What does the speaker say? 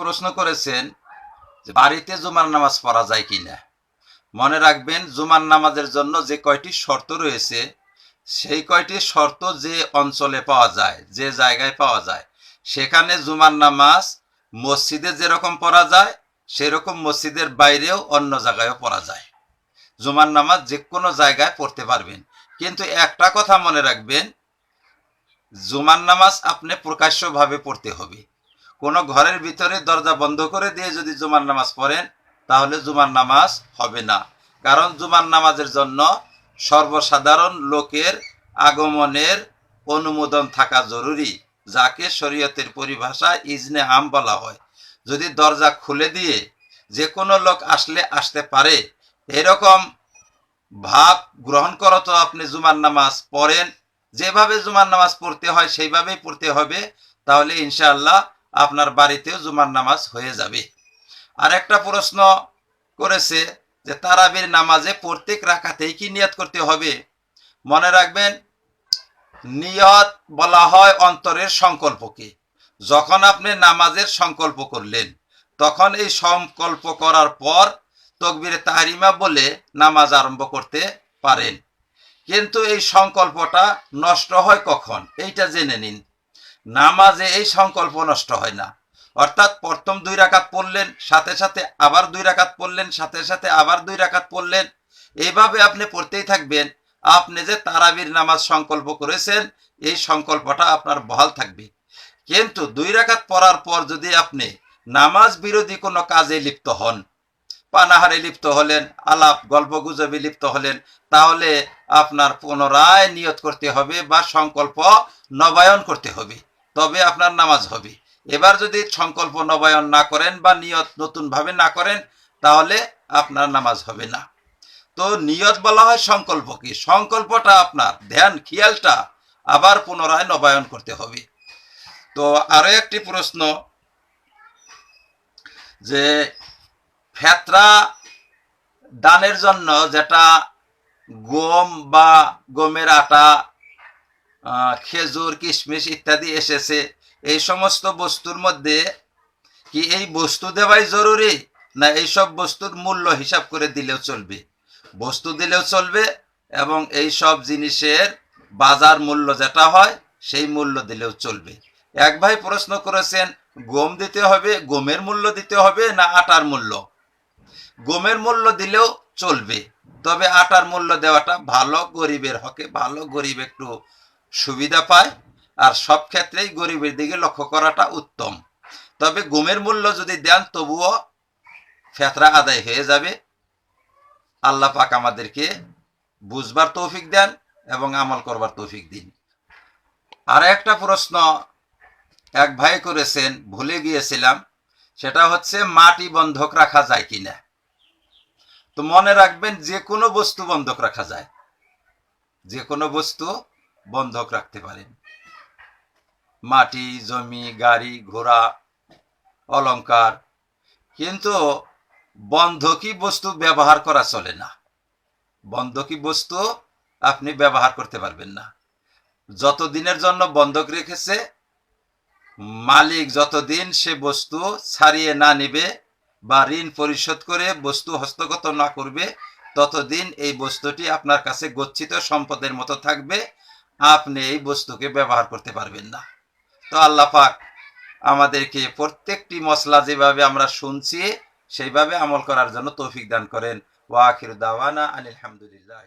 প্রশ্ন করেছেন যে বাড়িতে জুমার নামাজ পড়া যায় কিনা। মনে রাখবেন, জুমার নামাজের জন্য যে কয়টি শর্ত রয়েছে সেই কয়টি শর্ত যে অঞ্চলে পাওয়া যায়, যে জায়গায় পাওয়া যায়, সেখানে জুমার নামাজ মসজিদে যেরকম পড়া যায় সেরকম মসজিদের বাইরেও অন্য জায়গায়ও পড়া যায়। জুমার নামাজ যে কোনো জায়গায় পড়তে পারবেন। কিন্তু একটা কথা মনে রাখবেন, জুমার নামাজ আপনি প্রকাশ্যভাবে পড়তে হবে। কোনো ঘরের ভিতরে দরজা বন্ধ করে দিয়ে যদি জুমার নামাজ পড়েন তাহলে জুমার নামাজ হবে না। কারণ জুমার নামাজের জন্য সর্বসাধারণ লোকের আগমনের অনুমোদন থাকা জরুরি, যাকে শরীয়তের পরিভাষায় ইজনে আম বলা হয়। যদি দরজা খুলে দিয়ে যে কোনো লোক আসলে আসতে পারে এরকম ভাব গ্রহণ করো তো আপনি জুমার নামাজ পড়েন, যেভাবে জুমার নামাজ পড়তে হয় সেইভাবেই পড়তে হবে, তাহলে ইনশাআল্লাহ আপনার বাড়িতেও জুমার নামাজ হয়ে যাবে। আর একটা প্রশ্ন করেছে যে তারাবির নামাজে প্রত্যেক রাকাতেই কি নিয়ত করতে হবে। মনে রাখবেন, নিয়ত বলা হয় অন্তরের সংকল্পকে। যখন আপনি নামাজের সংকল্প করলেন তখন এই সংকল্প করার পর তাকবীরে তাহরিমা বলে নামাজ আরম্ভ করতে পারেন। কিন্তু এই সংকল্পটা নষ্ট হয় কখন এইটা জেনে নিন। নামাজে এই সংকল্প নষ্ট হয় না। অর্থাৎ প্রথম 2 রাকাত পড়লেন, সাথে সাথে আবার 2 রাকাত পড়লেন, সাথে সাথে আবার 2 রাকাত পড়লেন, এইভাবে আপনি পড়তেই থাকবেন। আপনি যে তারাবির নামাজ সংকল্প করেছেন এই সংকল্পটা আপনার বহাল থাকবে। কিন্তু 2 রাকাত পড়ার পর যদি আপনি নামাজ বিরোধী কোনো কাজে লিপ্ত হন, পানাহারে লিপ্ত হলেন, আলাপ গল্প গুজবে লিপ্ত হলেন, তাহলে আপনার পুনরায় নিয়ত করতে হবে বা সংকল্প নবায়ন করতে হবে, তবে আপনার নামাজ হবে। এবার যদি সংকল্প নবায়ন না করেন বা নিয়ত নতুনভাবে না করেন তাহলে আপনার নামাজ হবে না। তো নিয়ত বলা হয় সংকল্প, কি সংকল্পটা আপনার ধ্যান খেয়ালটা আবার পুনরায় নবায়ন করতে হবে। তো আরো একটি প্রশ্ন, যে ফেতরা দানের জন্য যেটা গম বা গমের আটা, খেজুর, কিশমিশ ইত্যাদি এসেছে, এই সমস্ত বস্তুর মধ্যে কি এই বস্তু দেওয়াই জরুরি, না এইসব বস্তুর মূল্য হিসাব করে দিলেও চলবে? বস্তু দিলেও চলবে এবং এই সব জিনিসের বাজার মূল্য যেটা হয় সেই মূল্য দিলেও চলবে। এক ভাই প্রশ্ন করেছেন গম দিতে হবে, গমের মূল্য দিতে হবে না আটার মূল্য। গমের মূল্য দিলেও চলবে, তবে আটার মূল্য দেওয়াটা ভালো, গরিবের হকে ভালো, গরিব একটু সুবিধা পায়, আর সব ক্ষেত্রেই গরিবের দিকে লক্ষ্য করাটা উত্তম। তবে গমের মূল্য যদি দেন তবুও ফেতরা আদায় হয়ে যাবে। আল্লাহ পাক আমাদেরকে বুঝবার তৌফিক দেন এবং আমল করবার তৌফিক দিন। আর একটা প্রশ্ন এক ভাই করেছেন, ভুলে গিয়েছিলাম, সেটা হচ্ছে মাটি বন্ধক রাখা যায় কিনা। তো মনে রাখবেন, যে কোনো বস্তু বন্ধক রাখা যায়, যে কোনো বস্তু বন্ধক রাখতে পারেন। মাটি, জমি, গাড়ি, ঘোড়া, অলংকার, কিন্তু বন্ধকি বস্তু ব্যবহার করা চলে না। বন্ধকি বস্তু আপনি ব্যবহার করতে পারবেন না। যতদিনের জন্য বন্ধক রেখেছে মালিক, যতদিন সে বস্তু ছাড়িয়ে না নেবে বা ঋণ পরিশোধ করে বস্তু হস্তগত না করবে ততদিন এই বস্তুটি আপনার কাছে গচ্ছিত সম্পদের মতো থাকবে, আপনি এই বস্তুকে ব্যবহার করতে পারবেন না। তো আল্লাহ পাক আমাদেরকে প্রত্যেকটি মশলা যেভাবে আমরা শুনছি সেইভাবে আমল করার জন্য তৌফিক দান করেন। ওয়া আখিরু দাওয়ানা আনিল হামদুলিল্লাহ।